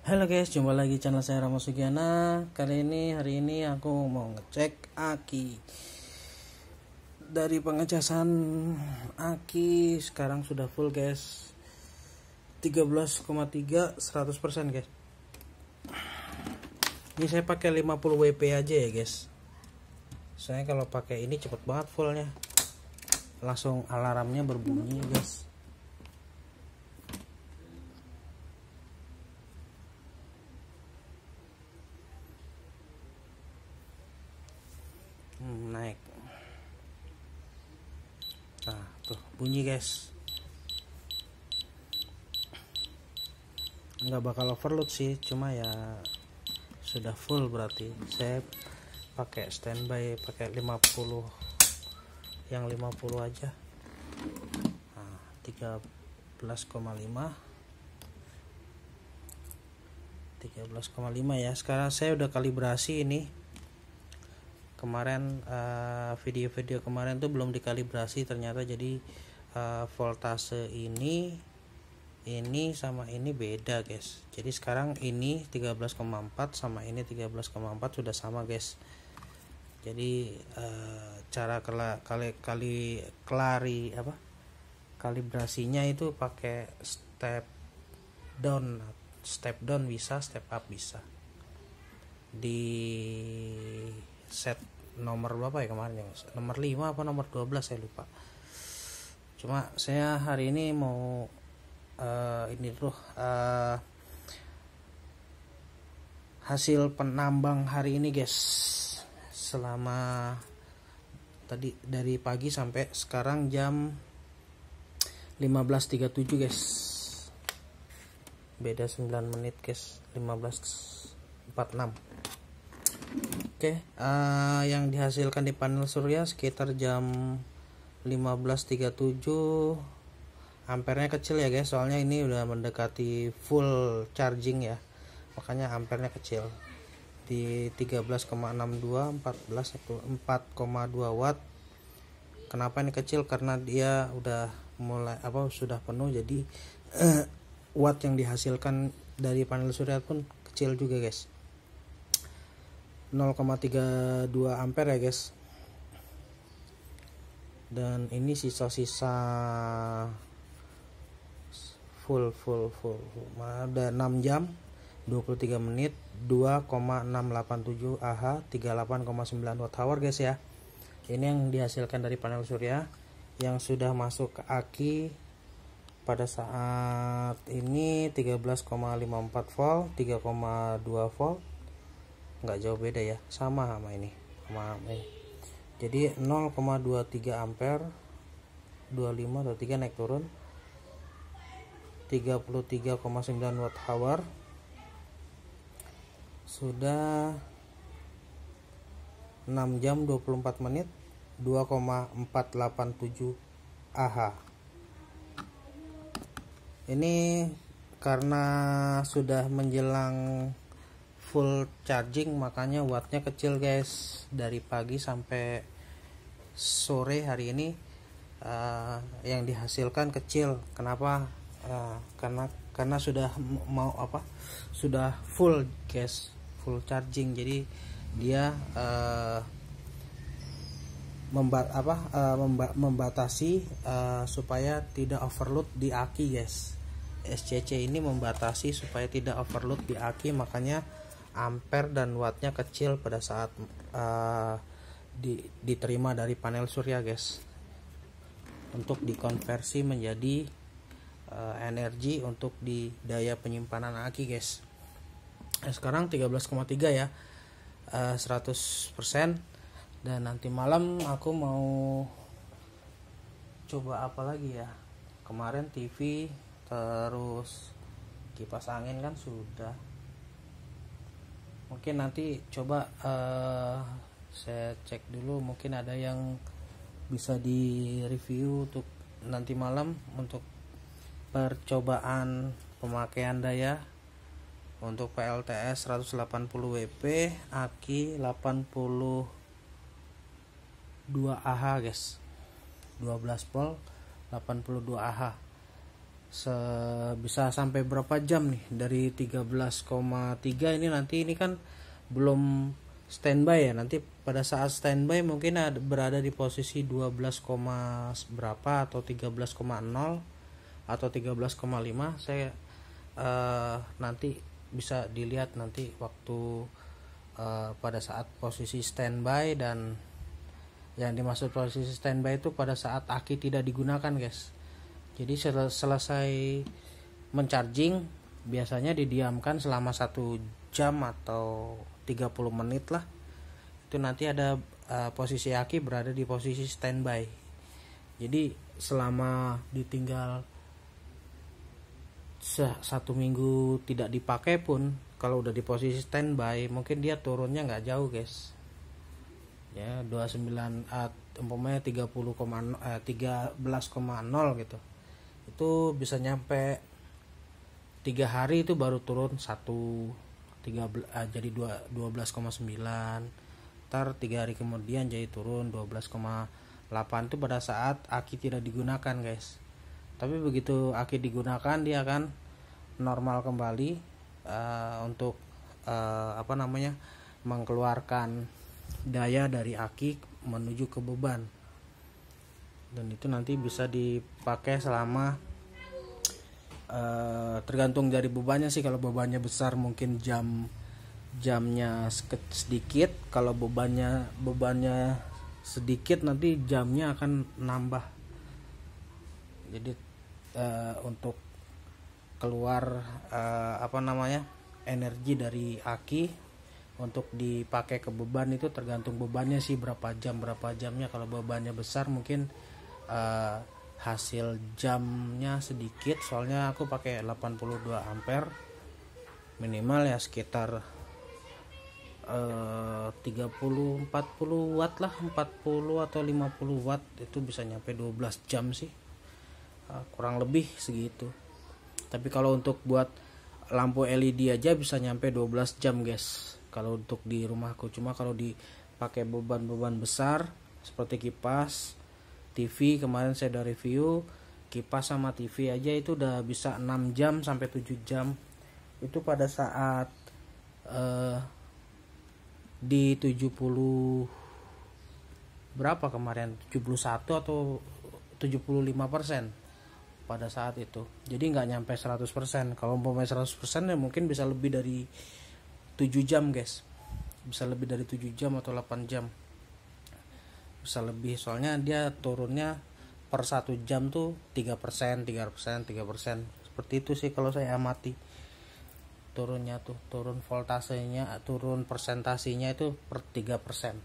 Halo guys, jumpa lagi channel saya Rama Sugiana. Hari ini aku mau ngecek aki. Dari pengecasan aki sekarang sudah full guys. 13,3 100% guys. Ini saya pakai 50 WP aja ya guys. Saya kalau pakai ini cepet banget fullnya. Langsung alarmnya berbunyi guys. Naik. Nah tuh bunyi guys. Nggak bakal overload sih, cuma ya sudah full berarti. Saya pakai standby, pakai 50, yang 50 aja. Nah, 13,5 ya. Sekarang saya udah kalibrasi ini. Kemarin video-video kemarin tuh belum dikalibrasi ternyata, jadi voltase ini sama ini beda guys. Jadi sekarang ini 13,4 sama ini 13,4 sudah sama guys. Jadi cara kalibrasinya itu pakai step down bisa, step up bisa. Di set nomor berapa ya kemarin ya, nomor 5 apa nomor 12 saya lupa. Cuma saya hari ini mau ini tuh hasil penambang hari ini guys, selama tadi dari pagi sampai sekarang jam 15.37 guys, beda 9 menit guys, 15.46. Oke, yang dihasilkan di panel surya sekitar jam 15.37. Ampernya kecil ya guys, soalnya ini udah mendekati full charging ya, makanya ampernya kecil di 13,62 4,2 watt. Kenapa ini kecil? Karena dia udah mulai sudah penuh, jadi watt yang dihasilkan dari panel surya pun kecil juga guys, 0,32 ampere ya guys. Dan ini sisa-sisa full ada 6 jam 23 menit 2,687 Ah 38,9 watt hour guys ya. Ini yang dihasilkan dari panel surya yang sudah masuk ke aki pada saat ini 13,54 volt, 3,2 volt. Nggak jauh beda ya, sama ini. Jadi 0,23 ampere, 23 naik turun, 33,9 watt hour, sudah 6 jam 24 menit 2,487 Ah. Ini karena sudah menjelang full charging makanya wattnya kecil guys. Dari pagi sampai sore hari ini yang dihasilkan kecil. Kenapa? Karena sudah sudah full guys, full charging. Jadi dia membatasi supaya tidak overload di aki guys. SCC ini membatasi supaya tidak overload di aki, makanya ampere dan wattnya kecil pada saat diterima dari panel surya guys, untuk dikonversi menjadi energi untuk di daya penyimpanan aki guys. Sekarang 13,3 ya, 100%. Dan nanti malam aku mau coba apa lagi ya. Kemarin TV, terus kipas angin kan sudah. Mungkin nanti coba saya cek dulu, mungkin ada yang bisa di review untuk nanti malam untuk percobaan pemakaian daya untuk PLTS 180 WP aki 82 Ah guys, 12 volt 82 Ah. bisa sampai berapa jam nih dari 13,3 ini. Nanti ini kan belum standby ya, nanti pada saat standby mungkin berada di posisi 12, berapa atau 13,0 atau 13,5. Saya nanti bisa dilihat nanti waktu pada saat posisi standby. Dan yang dimaksud posisi standby itu pada saat aki tidak digunakan guys. Jadi selesai mencharging biasanya didiamkan selama 1 jam atau 30 menit lah. Itu nanti ada posisi aki berada di posisi standby. Jadi selama ditinggal 1 minggu tidak dipakai pun, kalau udah di posisi standby mungkin dia turunnya nggak jauh guys ya, 29 umpamanya 13,0 gitu, itu bisa nyampe 3 hari itu baru turun 13 jadi 12,9. Ntar 3 hari kemudian jadi turun 12,8. Itu pada saat aki tidak digunakan guys. Tapi begitu aki digunakan dia akan normal kembali untuk mengeluarkan daya dari aki menuju ke beban. Dan itu nanti bisa dipakai selama tergantung dari bebannya sih. Kalau bebannya besar mungkin jamnya sedikit, kalau bebannya sedikit nanti jamnya akan nambah. Jadi untuk keluar energi dari aki untuk dipakai ke beban itu tergantung bebannya sih, berapa jamnya. Kalau bebannya besar mungkin hasil jamnya sedikit, soalnya aku pakai 82 ampere minimal ya, sekitar 30-40 watt lah, 40 atau 50 watt itu bisa nyampe 12 jam sih, kurang lebih segitu. Tapi kalau untuk buat lampu LED aja bisa nyampe 12 jam guys kalau untuk di rumahku. Cuma kalau dipakai beban besar seperti kipas, TV, kemarin saya udah review kipas sama TV aja itu udah bisa 6 jam sampai 7 jam. Itu pada saat di 70 berapa kemarin, 71 atau 75% pada saat itu. Jadi nggak nyampe 100%. Kalau umpamanya 100% ya mungkin bisa lebih dari 7 jam guys. Bisa lebih dari 7 jam atau 8 jam. Bisa lebih, soalnya dia turunnya per 1 jam tuh 3%. Seperti itu sih kalau saya amati turunnya tuh, turun voltasenya, turun persentasinya itu per 3%.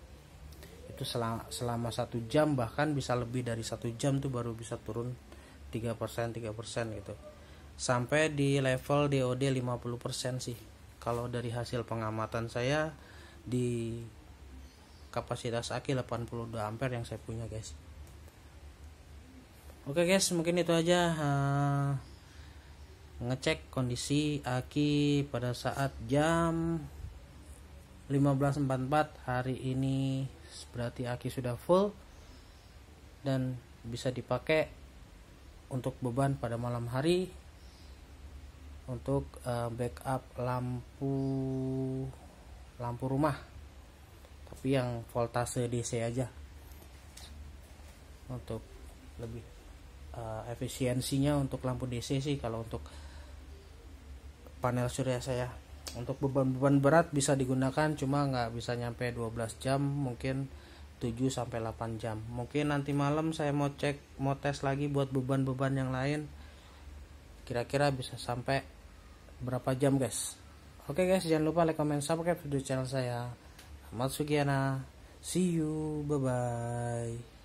Itu selama 1 jam, bahkan bisa lebih dari 1 jam tuh baru bisa turun 3% gitu. Sampai di level DOD 50% sih kalau dari hasil pengamatan saya di kapasitas aki 82 ampere yang saya punya guys. Oke guys, mungkin itu aja ngecek kondisi aki pada saat jam 15.44 hari ini. Berarti aki sudah full dan bisa dipakai untuk beban pada malam hari, untuk backup lampu rumah, tapi yang voltase DC aja untuk lebih efisiensinya. Untuk lampu DC sih, kalau untuk panel surya saya. Untuk beban-beban berat bisa digunakan, cuma nggak bisa nyampe 12 jam, mungkin 7-8 jam. Mungkin nanti malam saya mau tes lagi buat beban-beban yang lain, kira-kira bisa sampai berapa jam guys. Oke guys, jangan lupa like, comment, subscribe video channel saya. Ahmad Sugiana, see you, bye bye.